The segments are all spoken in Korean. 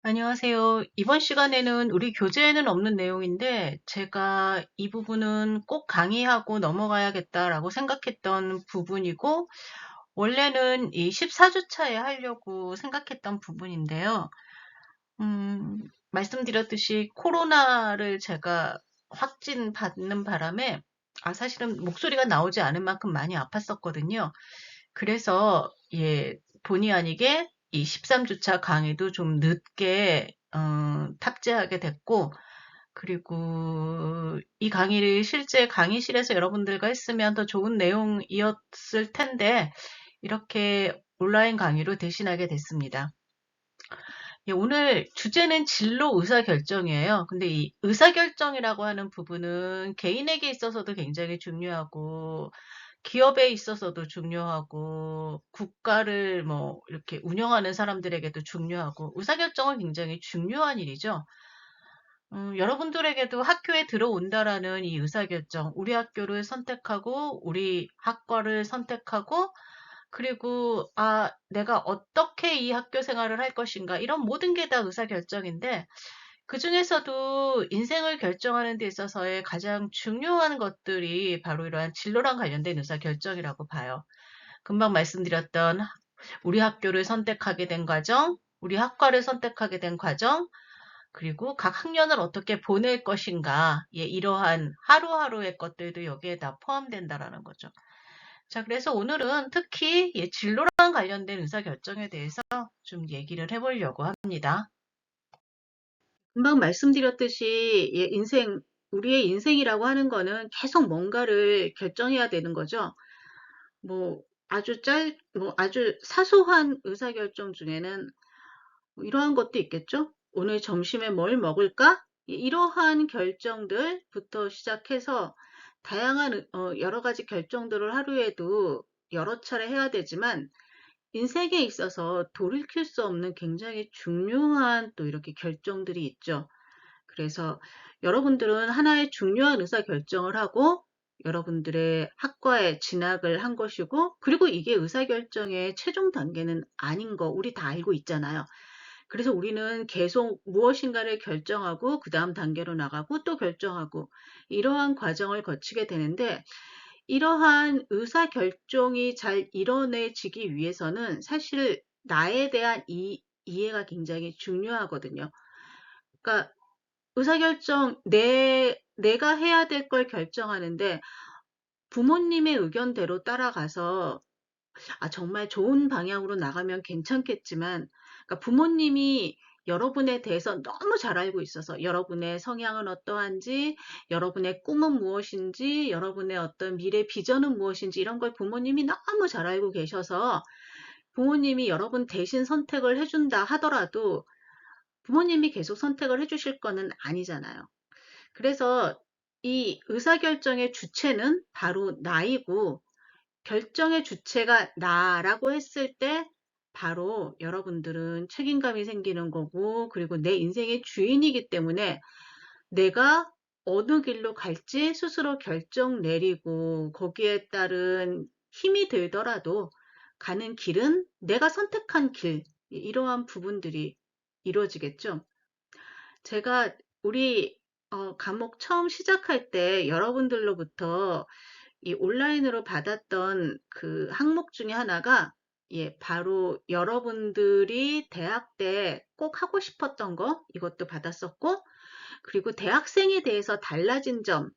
안녕하세요. 이번 시간에는 우리 교재에는 없는 내용인데 제가 이 부분은 꼭 강의하고 넘어가야겠다라고 생각했던 부분이고 원래는 이 14주차에 하려고 생각했던 부분인데요. 말씀드렸듯이 코로나를 제가 확진 받는 바람에 사실은 목소리가 나오지 않을 만큼 많이 아팠었거든요. 그래서 본의 아니게 이 13주차 강의도 좀 늦게 탑재하게 됐고, 그리고 이 강의를 실제 강의실에서 여러분들과 했으면 더 좋은 내용이었을 텐데, 이렇게 온라인 강의로 대신하게 됐습니다. 오늘 주제는 진로 의사결정이에요. 근데 이 의사결정이라고 하는 부분은 개인에게 있어서도 굉장히 중요하고, 기업에 있어서도 중요하고, 국가를 뭐, 이렇게 운영하는 사람들에게도 중요하고, 의사결정은 굉장히 중요한 일이죠. 여러분들에게도 학교에 들어온다라는 이 의사결정, 우리 학교를 선택하고, 우리 학과를 선택하고, 그리고, 내가 어떻게 이 학교 생활을 할 것인가, 이런 모든 게 다 의사결정인데, 그 중에서도 인생을 결정하는 데 있어서의 가장 중요한 것들이 바로 이러한 진로랑 관련된 의사결정이라고 봐요. 금방 말씀드렸던 우리 학교를 선택하게 된 과정, 우리 학과를 선택하게 된 과정, 그리고 각 학년을 어떻게 보낼 것인가, 이러한 하루하루의 것들도 여기에 다 포함된다라는 거죠. 자, 그래서 오늘은 특히 진로랑 관련된 의사결정에 대해서 좀 얘기를 해보려고 합니다. 금방 말씀드렸듯이 우리의 인생이라고 하는 거는 계속 뭔가를 결정해야 되는 거죠. 뭐 아주 사소한 의사결정 중에는 뭐 이러한 것도 있겠죠. 오늘 점심에 뭘 먹을까? 이러한 결정들부터 시작해서 다양한 여러 가지 결정들을 하루에도 여러 차례 해야 되지만 인생에 있어서 돌이킬 수 없는 굉장히 중요한 또 이렇게 결정들이 있죠. 그래서 여러분들은 하나의 중요한 의사결정을 하고 여러분들의 학과에 진학을 한 것이고, 그리고 이게 의사결정의 최종 단계는 아닌 거 우리 다 알고 있잖아요. 그래서 우리는 계속 무엇인가를 결정하고 그 다음 단계로 나가고 또 결정하고 이러한 과정을 거치게 되는데, 이러한 의사결정이 잘 이뤄내지기 위해서는 사실 나에 대한 이해가 굉장히 중요하거든요. 그러니까 내가 해야 될 걸 결정하는데 부모님의 의견대로 따라가서 정말 좋은 방향으로 나가면 괜찮겠지만, 그러니까 부모님이 여러분에 대해서 너무 잘 알고 있어서 여러분의 성향은 어떠한지, 여러분의 꿈은 무엇인지, 여러분의 어떤 미래 비전은 무엇인지 이런 걸 부모님이 너무 잘 알고 계셔서 부모님이 여러분 대신 선택을 해준다 하더라도 부모님이 계속 선택을 해주실 거는 아니잖아요. 그래서 이 의사결정의 주체는 바로 나이고, 결정의 주체가 나라고 했을 때 바로 여러분들은 책임감이 생기는 거고, 그리고 내 인생의 주인이기 때문에 내가 어느 길로 갈지 스스로 결정 내리고 거기에 따른 힘이 들더라도 가는 길은 내가 선택한 길, 이러한 부분들이 이루어지겠죠. 제가 우리 과목 처음 시작할 때 여러분들로부터 이 온라인으로 받았던 그 항목 중에 하나가 바로 여러분들이 대학 때 꼭 하고 싶었던 거 이것도 받았었고, 그리고 대학생에 대해서 달라진 점,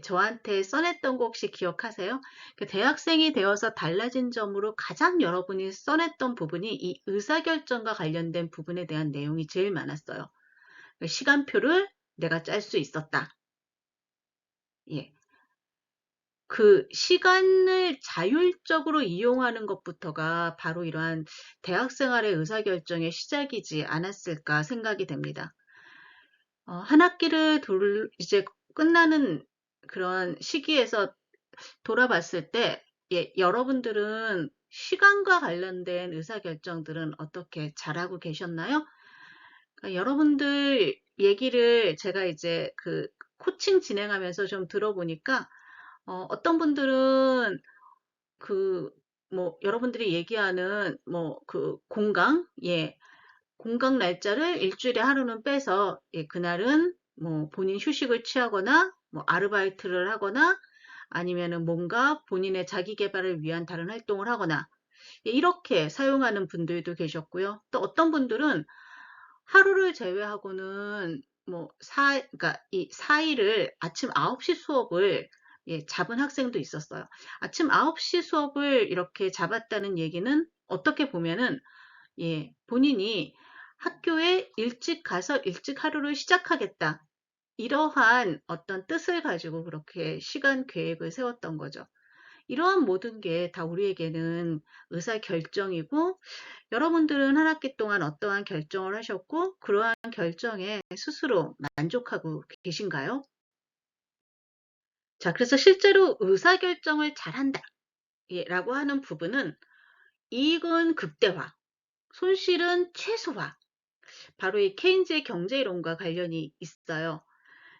저한테 써냈던 거 혹시 기억하세요? 그 대학생이 되어서 달라진 점으로 가장 여러분이 써냈던 부분이 이 의사결정과 관련된 부분에 대한 내용이 제일 많았어요. 시간표를 내가 짤 수 있었다. 예. 그 시간을 자율적으로 이용하는 것부터가 바로 이러한 대학 생활의 의사결정의 시작이지 않았을까 생각이 됩니다. 한 학기를 이제 끝나는 그런 시기에서 돌아봤을 때, 여러분들은 시간과 관련된 의사결정들은 어떻게 잘하고 계셨나요? 그러니까 여러분들 얘기를 제가 이제 그 코칭 진행하면서 좀 들어보니까, 어떤 분들은 그, 뭐, 여러분들이 얘기하는, 뭐, 그, 공강? 공강 날짜를 일주일에 하루는 빼서 예, 그날은 뭐 본인 휴식을 취하거나 뭐 아르바이트를 하거나 아니면은 뭔가 본인의 자기 개발을 위한 다른 활동을 하거나 예, 이렇게 사용하는 분들도 계셨고요. 또 어떤 분들은 하루를 제외하고는 그러니까 이 4일을 아침 9시 수업을 예, 잡은 학생도 있었어요. 아침 9시 수업을 이렇게 잡았다는 얘기는 어떻게 보면은 예, 본인이 학교에 일찍 가서 일찍 하루를 시작하겠다. 이러한 어떤 뜻을 가지고 그렇게 시간 계획을 세웠던 거죠. 이러한 모든 게 다 우리에게는 의사 결정이고 여러분들은 한 학기 동안 어떠한 결정을 하셨고 그러한 결정에 스스로 만족하고 계신가요? 자, 그래서 실제로 의사결정을 잘한다 라고 하는 부분은 이익은 극대화, 손실은 최소화. 바로 이 케인즈의 경제이론과 관련이 있어요.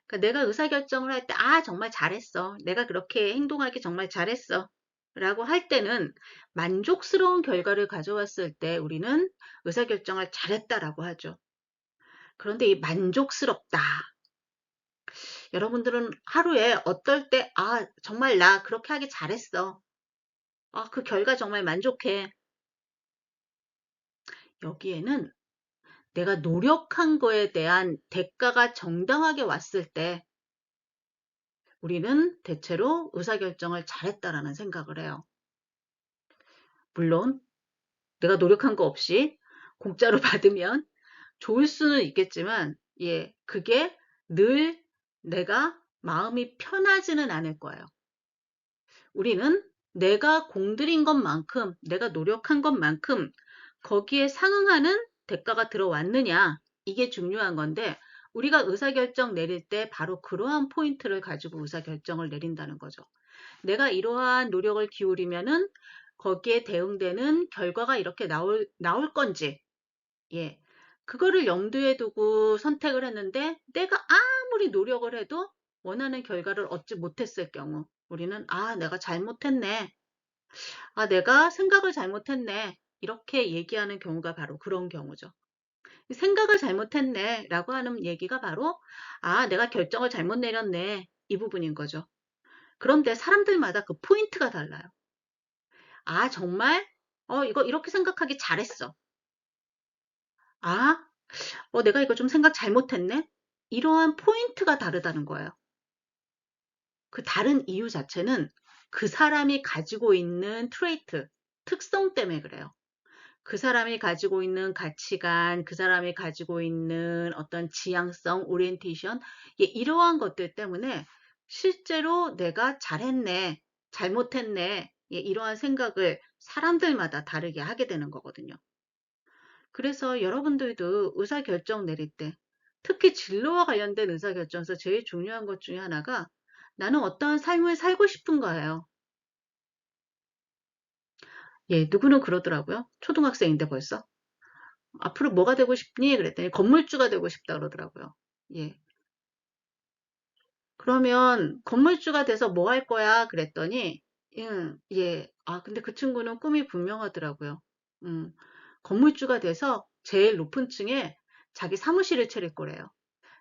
그러니까 내가 의사결정을 할 때, 아, 정말 잘했어. 내가 그렇게 행동하기 정말 잘했어. 라고 할 때는 만족스러운 결과를 가져왔을 때 우리는 의사결정을 잘했다라고 하죠. 그런데 이 만족스럽다. 여러분들은 하루에 어떨 때, 아, 정말 나 그렇게 하기 잘했어. 아, 그 결과 정말 만족해. 여기에는 내가 노력한 거에 대한 대가가 정당하게 왔을 때 우리는 대체로 의사결정을 잘했다라는 생각을 해요. 물론 내가 노력한 거 없이 공짜로 받으면 좋을 수는 있겠지만 예, 그게 늘 내가 마음이 편하지는 않을 거예요. 우리는 내가 공들인 것만큼, 내가 노력한 것만큼 거기에 상응하는 대가가 들어왔느냐, 이게 중요한 건데, 우리가 의사결정 내릴 때 바로 그러한 포인트를 가지고 의사결정을 내린다는 거죠. 내가 이러한 노력을 기울이면은 거기에 대응되는 결과가 이렇게 나올 건지, 예. 그거를 염두에 두고 선택을 했는데, 내가 아무리 노력을 해도 원하는 결과를 얻지 못했을 경우, 우리는, 아, 내가 잘못했네. 아, 내가 생각을 잘못했네. 이렇게 얘기하는 경우가 바로 그런 경우죠. 생각을 잘못했네. 라고 하는 얘기가 바로, 아, 내가 결정을 잘못 내렸네. 이 부분인 거죠. 그런데 사람들마다 그 포인트가 달라요. 아, 정말? 이거 이렇게 생각하기 잘했어. 아, 내가 이거 좀 생각 잘못했네? 이러한 포인트가 다르다는 거예요. 그 다른 이유 자체는 그 사람이 가지고 있는 트레이트, 특성 때문에 그래요. 그 사람이 가지고 있는 가치관, 그 사람이 가지고 있는 어떤 지향성, 오리엔테이션, 예, 이러한 것들 때문에 실제로 내가 잘했네, 잘못했네, 예, 이러한 생각을 사람들마다 다르게 하게 되는 거거든요. 그래서 여러분들도 의사결정 내릴 때, 특히 진로와 관련된 의사결정에서 제일 중요한 것 중에 하나가 나는 어떠한 삶을 살고 싶은가예요. 예, 누구는 그러더라고요. 초등학생인데 벌써. 앞으로 뭐가 되고 싶니? 그랬더니 건물주가 되고 싶다 그러더라고요. 예. 그러면 건물주가 돼서 뭐 할 거야? 그랬더니, 예. 아, 근데 그 친구는 꿈이 분명하더라고요. 건물주가 돼서 제일 높은 층에 자기 사무실을 차릴 거래요.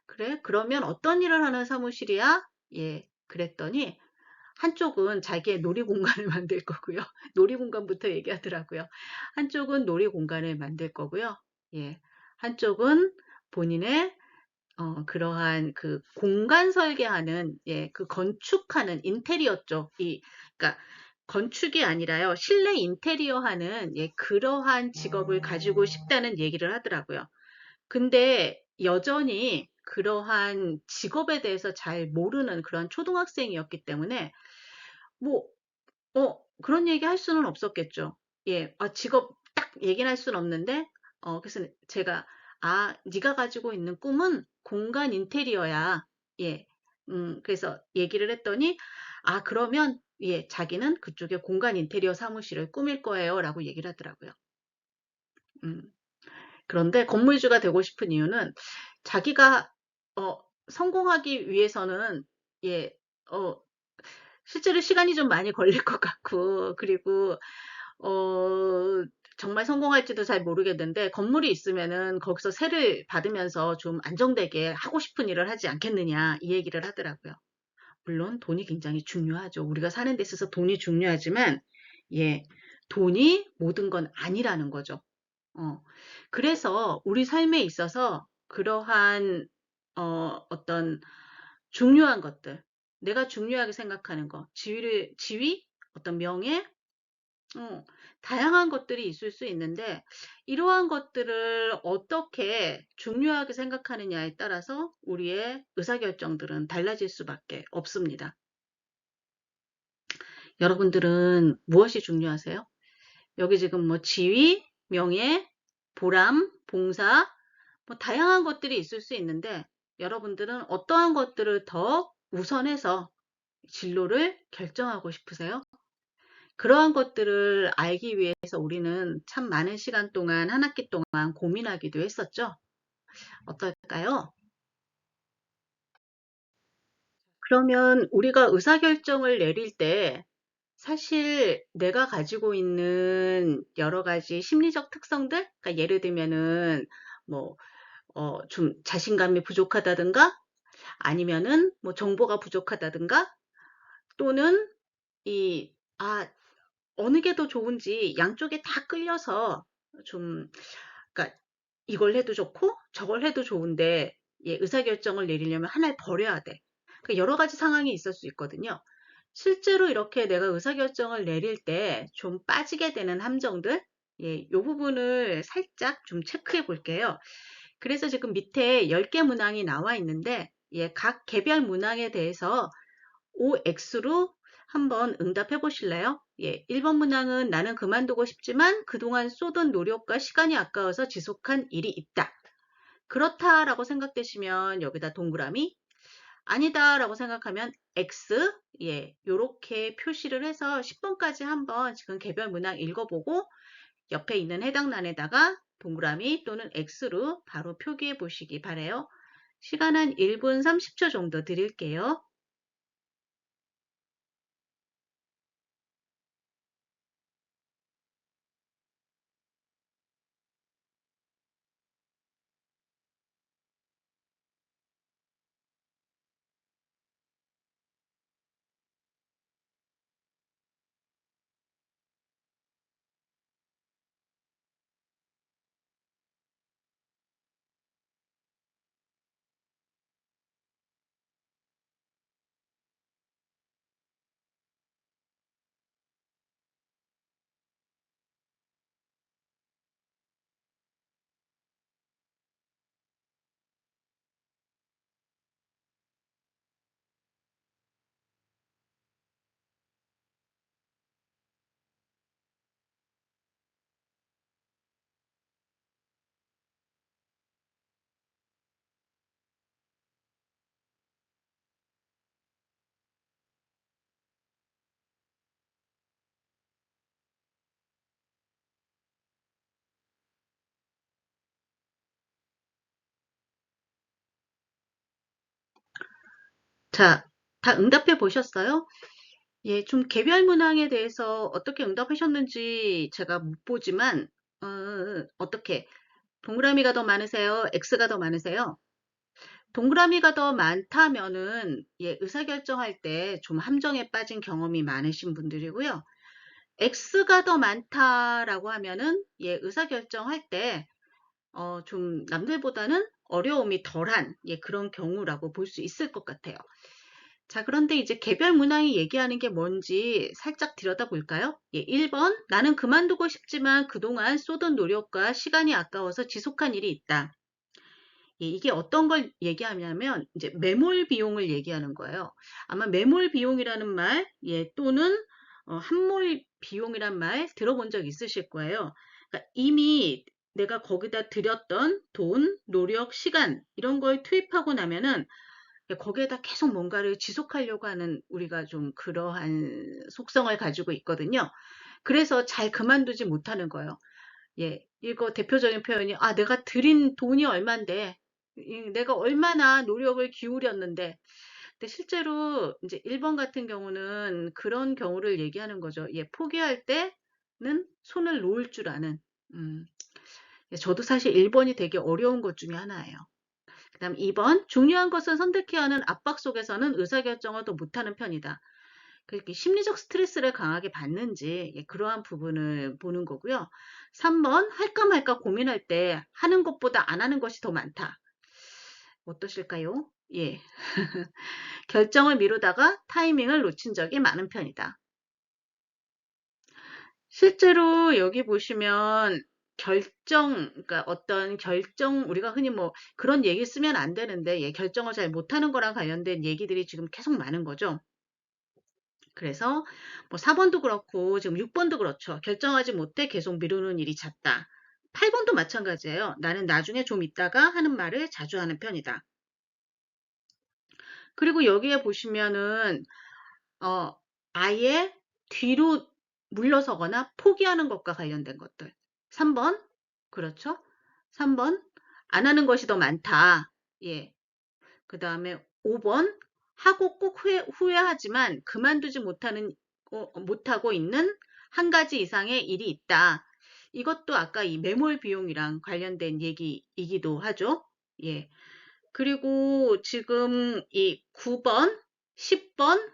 그래? 그러면 어떤 일을 하는 사무실이야? 예. 그랬더니 한쪽은 자기의 놀이공간을 만들 거고요. 놀이공간부터 얘기하더라고요. 한쪽은 놀이공간을 만들 거고요. 예. 한쪽은 본인의 그러한 그 공간 설계하는 예, 그 건축하는 인테리어 쪽 그러니까 건축이 아니라요. 실내 인테리어 하는 예, 그러한 직업을 가지고 싶다는 얘기를 하더라고요. 근데 여전히 그러한 직업에 대해서 잘 모르는 그런 초등학생이었기 때문에 뭐 그런 얘기 할 수는 없었겠죠. 예, 직업 딱 얘기는 할 수는 없는데, 그래서 제가, 아, 네가 가지고 있는 꿈은 공간 인테리어야. 예, 그래서 얘기를 했더니, 아, 그러면, 예, 자기는 그쪽에 공간 인테리어 사무실을 꾸밀 거예요. 라고 얘기를 하더라고요. 음, 그런데 건물주가 되고 싶은 이유는 자기가, 성공하기 위해서는, 예, 어, 실제로 시간이 좀 많이 걸릴 것 같고, 그리고, 어, 정말 성공할지도 잘 모르겠는데 건물이 있으면은 거기서 세를 받으면서 좀 안정되게 하고 싶은 일을 하지 않겠느냐 이 얘기를 하더라고요. 물론 돈이 굉장히 중요하죠. 우리가 사는 데 있어서 돈이 중요하지만 예, 돈이 모든 건 아니라는 거죠. 어, 그래서 우리 삶에 있어서 그러한 어떤 중요한 것들, 내가 중요하게 생각하는 거, 지위, 어떤 명예, 어, 다양한 것들이 있을 수 있는데 이러한 것들을 어떻게 중요하게 생각하느냐에 따라서 우리의 의사결정들은 달라질 수밖에 없습니다. 여러분들은 무엇이 중요하세요? 여기 지금 뭐 지위, 명예, 보람, 봉사, 뭐 다양한 것들이 있을 수 있는데 여러분들은 어떠한 것들을 더 우선해서 진로를 결정하고 싶으세요? 그러한 것들을 알기 위해서 우리는 참 많은 시간 동안, 한 학기 동안 고민하기도 했었죠. 어떨까요? 그러면 우리가 의사결정을 내릴 때 사실 내가 가지고 있는 여러 가지 심리적 특성들, 그러니까 예를 들면은 뭐, 좀 자신감이 부족하다든가 아니면은 뭐 정보가 부족하다든가 또는 이, 아, 어느 게 더 좋은지 양쪽에 다 끌려서 좀, 그러니까 이걸 해도 좋고 저걸 해도 좋은데 예, 의사결정을 내리려면 하나를 버려야 돼. 그러니까 여러 가지 상황이 있을 수 있거든요. 실제로 이렇게 내가 의사결정을 내릴 때 좀 빠지게 되는 함정들, 예, 이 부분을 살짝 좀 체크해 볼게요. 그래서 지금 밑에 10개 문항이 나와 있는데, 예, 각 개별 문항에 대해서 OX로 한번 응답해 보실래요? 예, 1번 문항은 나는 그만두고 싶지만 그동안 쏟은 노력과 시간이 아까워서 지속한 일이 있다. 그렇다라고 생각되시면 여기다 동그라미, 아니다라고 생각하면 X, 예, 요렇게 표시를 해서 10번까지 한번 지금 개별 문항 읽어보고 옆에 있는 해당란에다가 동그라미 또는 X로 바로 표기해 보시기 바래요. 시간 한 1분 30초 정도 드릴게요. 자, 다 응답해 보셨어요? 예, 좀 개별 문항에 대해서 어떻게 응답하셨는지 제가 못 보지만, 어떻게, 동그라미가 더 많으세요? X가 더 많으세요? 동그라미가 더 많다면은, 예, 의사결정할 때 좀 함정에 빠진 경험이 많으신 분들이고요. X가 더 많다라고 하면은, 예, 의사결정할 때, 좀 남들보다는 어려움이 덜한, 예, 그런 경우라고 볼 수 있을 것 같아요. 자, 그런데 이제 개별 문항이 얘기하는 게 뭔지 살짝 들여다볼까요? 예, 1번, 나는 그만두고 싶지만 그동안 쏟은 노력과 시간이 아까워서 지속한 일이 있다. 예, 이게 어떤 걸 얘기하냐면, 이제 매몰 비용을 얘기하는 거예요. 아마 매몰 비용이라는 말, 예, 또는 함몰 비용이란 말 들어본 적 있으실 거예요. 그러니까 이미 내가 거기다 들였던 돈, 노력, 시간, 이런 걸 투입하고 나면은 거기에다 계속 뭔가를 지속하려고 하는 우리가 좀 그러한 속성을 가지고 있거든요. 그래서 잘 그만두지 못하는 거예요. 예, 이거 대표적인 표현이, 아, 내가 들인 돈이 얼만데, 내가 얼마나 노력을 기울였는데, 근데 실제로 이제 1번 같은 경우는 그런 경우를 얘기하는 거죠. 예, 포기할 때는 손을 놓을 줄 아는. 음, 저도 사실 1번이 되게 어려운 것 중에 하나예요. 그다음 2번, 중요한 것을 선택해야 하는 압박 속에서는 의사결정을 더 못하는 편이다. 그렇게 심리적 스트레스를 강하게 받는지 그러한 부분을 보는 거고요. 3번, 할까 말까 고민할 때 하는 것보다 안 하는 것이 더 많다. 어떠실까요? 예. 결정을 미루다가 타이밍을 놓친 적이 많은 편이다. 실제로 여기 보시면 그러니까 어떤 결정, 우리가 흔히 뭐 그런 얘기 쓰면 안 되는데, 결정을 잘 못하는 거랑 관련된 얘기들이 지금 계속 많은 거죠. 그래서 뭐 4번도 그렇고 지금 6번도 그렇죠. 결정하지 못해 계속 미루는 일이 잦다. 8번도 마찬가지예요. 나는 나중에 좀 있다가 하는 말을 자주 하는 편이다. 그리고 여기에 보시면은 어, 아예 뒤로 물러서거나 포기하는 것과 관련된 것들. 3번, 그렇죠? 3번, 안 하는 것이 더 많다. 예. 그 다음에 5번, 하고 꼭 후회하지만 그만두지 못하고 있는 한 가지 이상의 일이 있다. 이것도 아까 이 매몰 비용이랑 관련된 얘기이기도 하죠. 예. 그리고 지금 이 9번, 10번,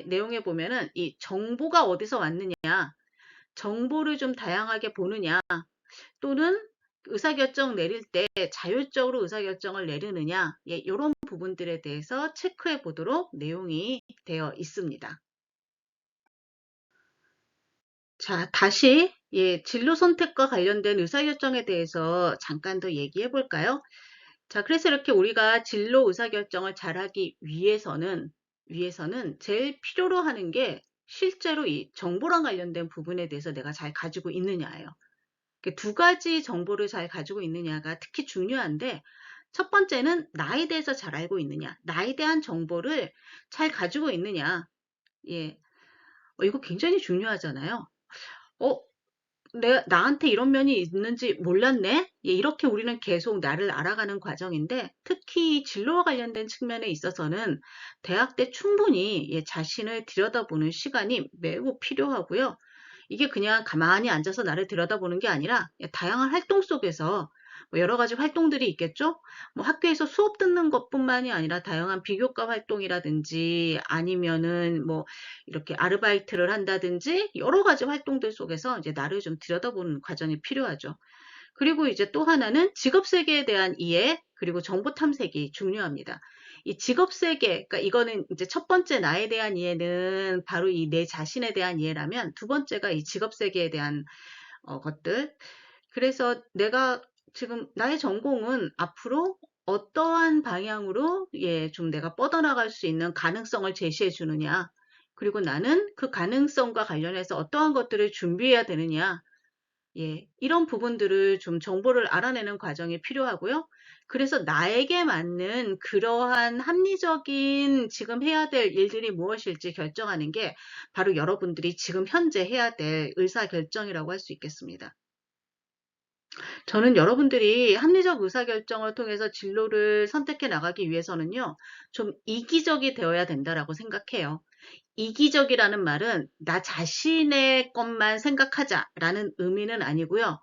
내용에 보면은 이 정보가 어디서 왔느냐, 정보를 좀 다양하게 보느냐, 또는 의사결정 내릴 때 자율적으로 의사결정을 내리느냐, 이런 부분들에 대해서 체크해 보도록 내용이 되어 있습니다. 자, 다시 진로 선택과 관련된 의사결정에 대해서 잠깐 더 얘기해 볼까요? 자, 그래서 이렇게 우리가 진로 의사결정을 잘하기 위해서는 제일 필요로 하는 게 실제로 이 정보랑 관련된 부분에 대해서 내가 잘 가지고 있느냐예요. 두 가지 정보를 잘 가지고 있느냐가 특히 중요한데, 첫 번째는 나에 대해서 잘 알고 있느냐, 나에 대한 정보를 잘 가지고 있느냐. 예, 이거 굉장히 중요하잖아요. 어, 나한테 이런 면이 있는지 몰랐네? 이렇게 우리는 계속 나를 알아가는 과정인데, 특히 진로와 관련된 측면에 있어서는 대학 때 충분히 자신을 들여다보는 시간이 매우 필요하고요. 이게 그냥 가만히 앉아서 나를 들여다보는 게 아니라 다양한 활동 속에서 뭐 여러 가지 활동들이 있겠죠? 뭐 학교에서 수업 듣는 것뿐만이 아니라 다양한 비교과 활동이라든지 아니면은 뭐 이렇게 아르바이트를 한다든지 여러 가지 활동들 속에서 이제 나를 좀 들여다보는 과정이 필요하죠. 그리고 이제 또 하나는 직업 세계에 대한 이해, 그리고 정보 탐색이 중요합니다. 이 직업 세계, 그러니까 이거는 이제 첫 번째 나에 대한 이해는 바로 이 내 자신에 대한 이해라면, 두 번째가 이 직업 세계에 대한 것들. 그래서 내가 지금 나의 전공은 앞으로 어떠한 방향으로 좀 내가 뻗어나갈 수 있는 가능성을 제시해 주느냐. 그리고 나는 그 가능성과 관련해서 어떠한 것들을 준비해야 되느냐. 이런 부분들을 좀 정보를 알아내는 과정이 필요하고요. 그래서 나에게 맞는 그러한 합리적인 지금 해야 될 일들이 무엇일지 결정하는 게 바로 여러분들이 지금 현재 해야 될 의사결정이라고 할 수 있겠습니다. 저는 여러분들이 합리적 의사결정을 통해서 진로를 선택해 나가기 위해서는요, 좀 이기적이 되어야 된다라고 생각해요. 이기적이라는 말은 나 자신의 것만 생각하자라는 의미는 아니고요.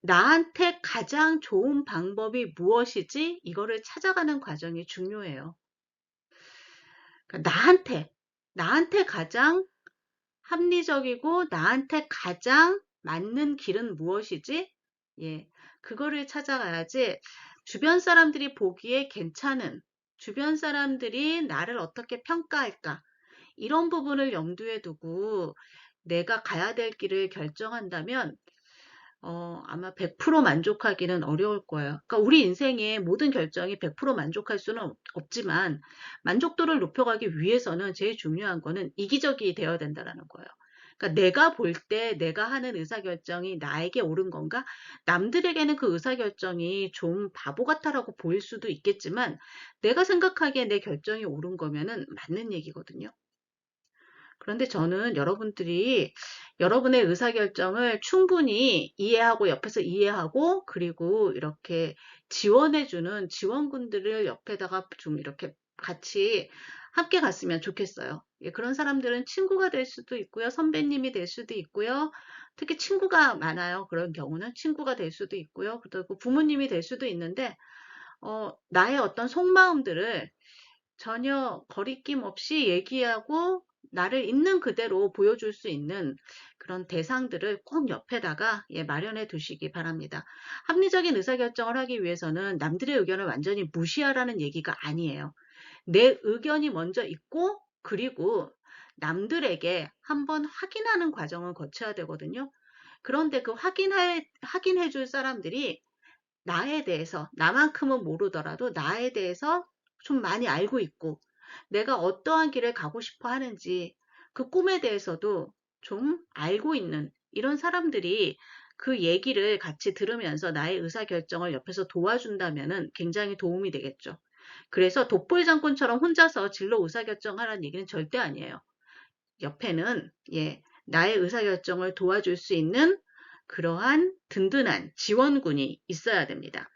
나한테 가장 좋은 방법이 무엇이지? 이거를 찾아가는 과정이 중요해요. 그러니까 나한테 가장 합리적이고 나한테 가장 맞는 길은 무엇이지? 그거를 찾아가야지 주변 사람들이 보기에 괜찮은, 주변 사람들이 나를 어떻게 평가할까? 이런 부분을 염두에 두고 내가 가야 될 길을 결정한다면 아마 100% 만족하기는 어려울 거예요. 그러니까 우리 인생의 모든 결정이 100% 만족할 수는 없지만 만족도를 높여가기 위해서는 제일 중요한 거는 이기적이 되어야 된다는 거예요. 그러니까 내가 볼 때 내가 하는 의사결정이 나에게 옳은 건가? 남들에게는 그 의사결정이 좀 바보 같아라고 보일 수도 있겠지만 내가 생각하기에 내 결정이 옳은 거면은 맞는 얘기거든요. 그런데 저는 여러분들이 여러분의 의사결정을 충분히 이해하고 옆에서 이해하고 그리고 이렇게 지원해주는 지원군들을 옆에다가 좀 이렇게 같이 함께 갔으면 좋겠어요. 예, 그런 사람들은 친구가 될 수도 있고요. 선배님이 될 수도 있고요. 특히 친구가 많아요. 그런 경우는 친구가 될 수도 있고요. 그리고 부모님이 될 수도 있는데, 나의 어떤 속마음들을 전혀 거리낌 없이 얘기하고 나를 있는 그대로 보여줄 수 있는 그런 대상들을 꼭 옆에다가 예, 마련해 두시기 바랍니다. 합리적인 의사결정을 하기 위해서는 남들의 의견을 완전히 무시하라는 얘기가 아니에요. 내 의견이 먼저 있고 그리고 남들에게 한번 확인하는 과정을 거쳐야 되거든요. 그런데 그 확인해 줄 사람들이 나에 대해서, 나만큼은 모르더라도 나에 대해서 좀 많이 알고 있고, 내가 어떠한 길을 가고 싶어 하는지, 그 꿈에 대해서도 좀 알고 있는 이런 사람들이 그 얘기를 같이 들으면서 나의 의사결정을 옆에서 도와준다면은 굉장히 도움이 되겠죠. 그래서 독불장군처럼 혼자서 진로 의사결정하라는 얘기는 절대 아니에요. 옆에는 예, 나의 의사결정을 도와줄 수 있는 그러한 든든한 지원군이 있어야 됩니다.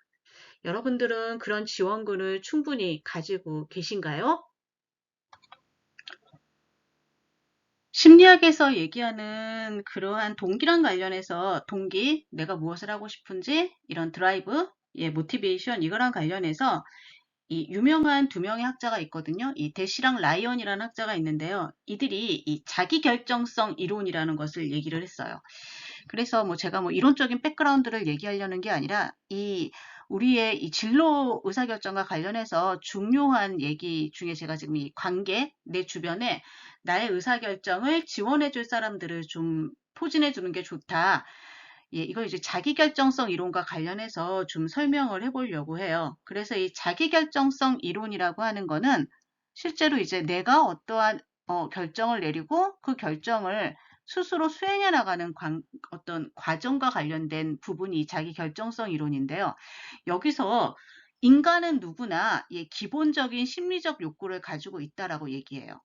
여러분들은 그런 지원군을 충분히 가지고 계신가요? 심리학에서 얘기하는 그러한 동기랑 관련해서 동기, 내가 무엇을 하고 싶은지, 이런 드라이브, 예, 모티베이션, 이거랑 관련해서 이 유명한 두 명의 학자가 있거든요. 이 대시랑 라이언이라는 학자가 있는데요. 이들이 이 자기결정성 이론이라는 것을 얘기를 했어요. 그래서 뭐 제가 뭐 이론적인 백그라운드를 얘기하려는 게 아니라 이 우리의 이 진로 의사결정과 관련해서 중요한 얘기 중에 제가 지금 이 관계, 내 주변에 나의 의사결정을 지원해 줄 사람들을 좀 포진해 주는 게 좋다. 예, 이걸 이제 자기결정성 이론과 관련해서 좀 설명을 해보려고 해요. 그래서 이 자기결정성 이론이라고 하는 거는 실제로 이제 내가 어떠한 결정을 내리고 그 결정을 스스로 수행해 나가는 어떤 과정과 관련된 부분이 자기결정성 이론인데요. 여기서 인간은 누구나 예, 기본적인 심리적 욕구를 가지고 있다라고 얘기해요.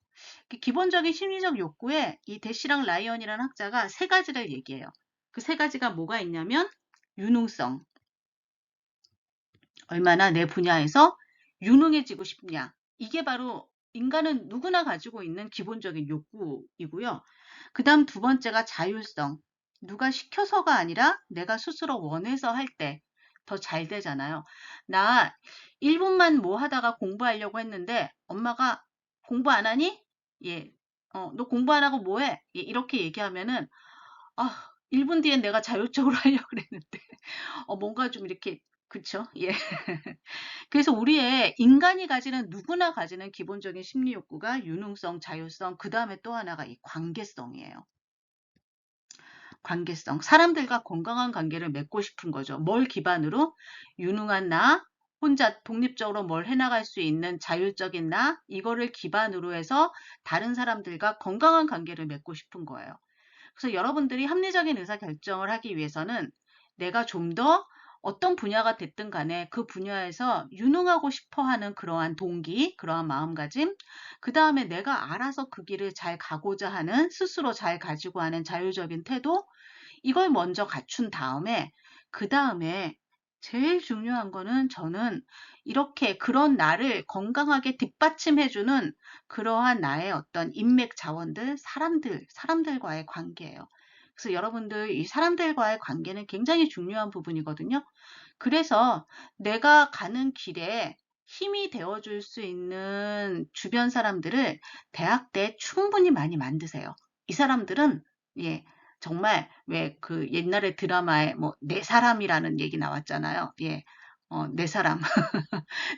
기본적인 심리적 욕구에 이 대시랑 라이언이라는 학자가 세 가지를 얘기해요. 그 세 가지가 뭐가 있냐면 유능성, 얼마나 내 분야에서 유능해지고 싶냐. 이게 바로 인간은 누구나 가지고 있는 기본적인 욕구이고요. 그 다음 두 번째가 자율성. 누가 시켜서가 아니라 내가 스스로 원해서 할 때 더 잘 되잖아요. 나 1분만 뭐 하다가 공부하려고 했는데 엄마가 공부 안 하니? 예. 너 공부 안 하고 뭐 해? 예, 이렇게 얘기하면은 1분 뒤엔 내가 자율적으로 하려고 그랬는데 뭔가 좀 이렇게 그쵸? 예. 그래서 우리의 인간이 가지는 누구나 가지는 기본적인 심리 욕구가 유능성, 자율성, 그 다음에 또 하나가 이 관계성이에요. 관계성. 사람들과 건강한 관계를 맺고 싶은 거죠. 뭘 기반으로? 유능한 나, 혼자 독립적으로 뭘 해나갈 수 있는 자율적인 나, 이거를 기반으로 해서 다른 사람들과 건강한 관계를 맺고 싶은 거예요. 그래서 여러분들이 합리적인 의사결정을 하기 위해서는 내가 좀 더 어떤 분야가 됐든 간에 그 분야에서 유능하고 싶어 하는 그러한 동기, 그러한 마음가짐, 그 다음에 내가 알아서 그 길을 잘 가고자 하는 스스로 잘 가지고 하는 자율적인 태도, 이걸 먼저 갖춘 다음에, 그 다음에 제일 중요한 거는 저는 이렇게 그런 나를 건강하게 뒷받침해주는 그러한 나의 어떤 인맥 자원들, 사람들과의 관계예요. 그래서 여러분들 이 사람들과의 관계는 굉장히 중요한 부분이거든요. 그래서 내가 가는 길에 힘이 되어줄 수 있는 주변 사람들을 대학 때 충분히 많이 만드세요. 이 사람들은 예, 정말 왜 그 옛날에 드라마에 뭐 내 사람이라는 얘기 나왔잖아요. 예, 내 사람.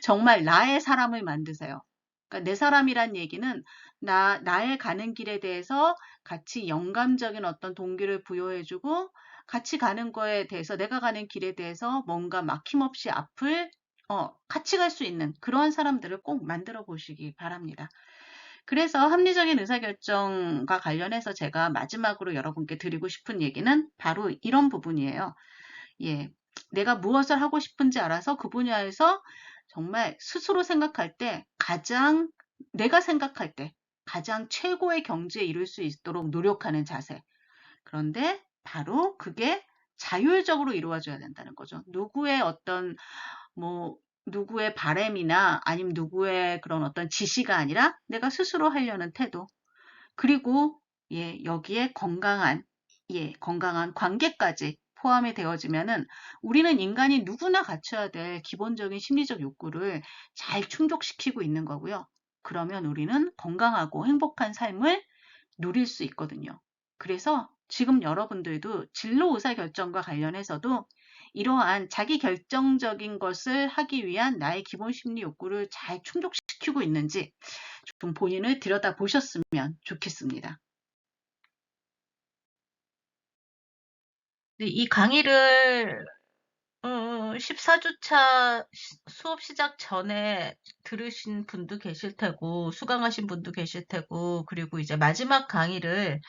정말 나의 사람을 만드세요. 그러니까 내 사람이란 얘기는 나의 가는 길에 대해서 같이 영감적인 어떤 동기를 부여해주고 같이 가는 거에 대해서 내가 가는 길에 대해서 뭔가 막힘없이 앞을 같이 갈 수 있는 그러한 사람들을 꼭 만들어 보시기 바랍니다. 그래서 합리적인 의사결정과 관련해서 제가 마지막으로 여러분께 드리고 싶은 얘기는 바로 이런 부분이에요. 예, 내가 무엇을 하고 싶은지 알아서 그 분야에서 정말 스스로 생각할 때 내가 생각할 때 가장 최고의 경지에 이룰 수 있도록 노력하는 자세. 그런데 바로 그게 자율적으로 이루어져야 된다는 거죠. 누구의 어떤 뭐 누구의 바램이나 아니면 누구의 그런 어떤 지시가 아니라 내가 스스로 하려는 태도. 그리고 여기에 건강한 관계까지 포함이 되어지면은 우리는 인간이 누구나 갖춰야 될 기본적인 심리적 욕구를 잘 충족시키고 있는 거고요. 그러면 우리는 건강하고 행복한 삶을 누릴 수 있거든요. 그래서 지금 여러분들도 진로 의사결정과 관련해서도 이러한 자기 결정적인 것을 하기 위한 나의 기본 심리 욕구를 잘 충족시키고 있는지 좀 본인을 들여다보셨으면 좋겠습니다. 이 강의를 14주차 수업 시작 전에 들으신 분도 계실 테고, 수강하신 분도 계실 테고, 그리고 이제 마지막 강의를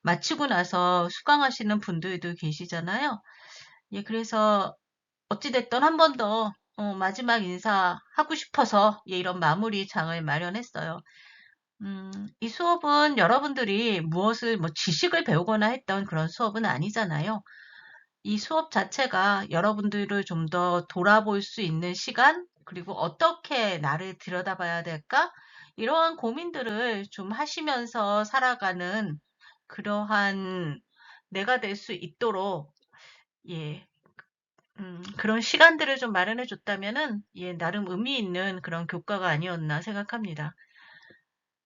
마치고 나서 수강하시는 분들도 계시잖아요. 그래서 어찌됐든 한 번 더 마지막 인사하고 싶어서 이런 마무리 장을 마련했어요. 이 수업은 여러분들이 무엇을 지식을 배우거나 했던 그런 수업은 아니잖아요. 이 수업 자체가 여러분들을 좀 더 돌아볼 수 있는 시간, 그리고 어떻게 나를 들여다봐야 될까? 이러한 고민들을 좀 하시면서 살아가는 그러한 내가 될 수 있도록, 예, 그런 시간들을 좀 마련해 줬다면은, 나름 의미 있는 그런 교과가 아니었나 생각합니다.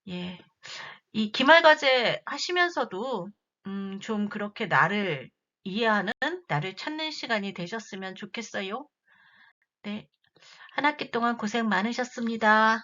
예. 이 기말과제 하시면서도, 좀 그렇게 나를 이해하는, 나를 찾는 시간이 되셨으면 좋겠어요. 네. 한 학기 동안 고생 많으셨습니다.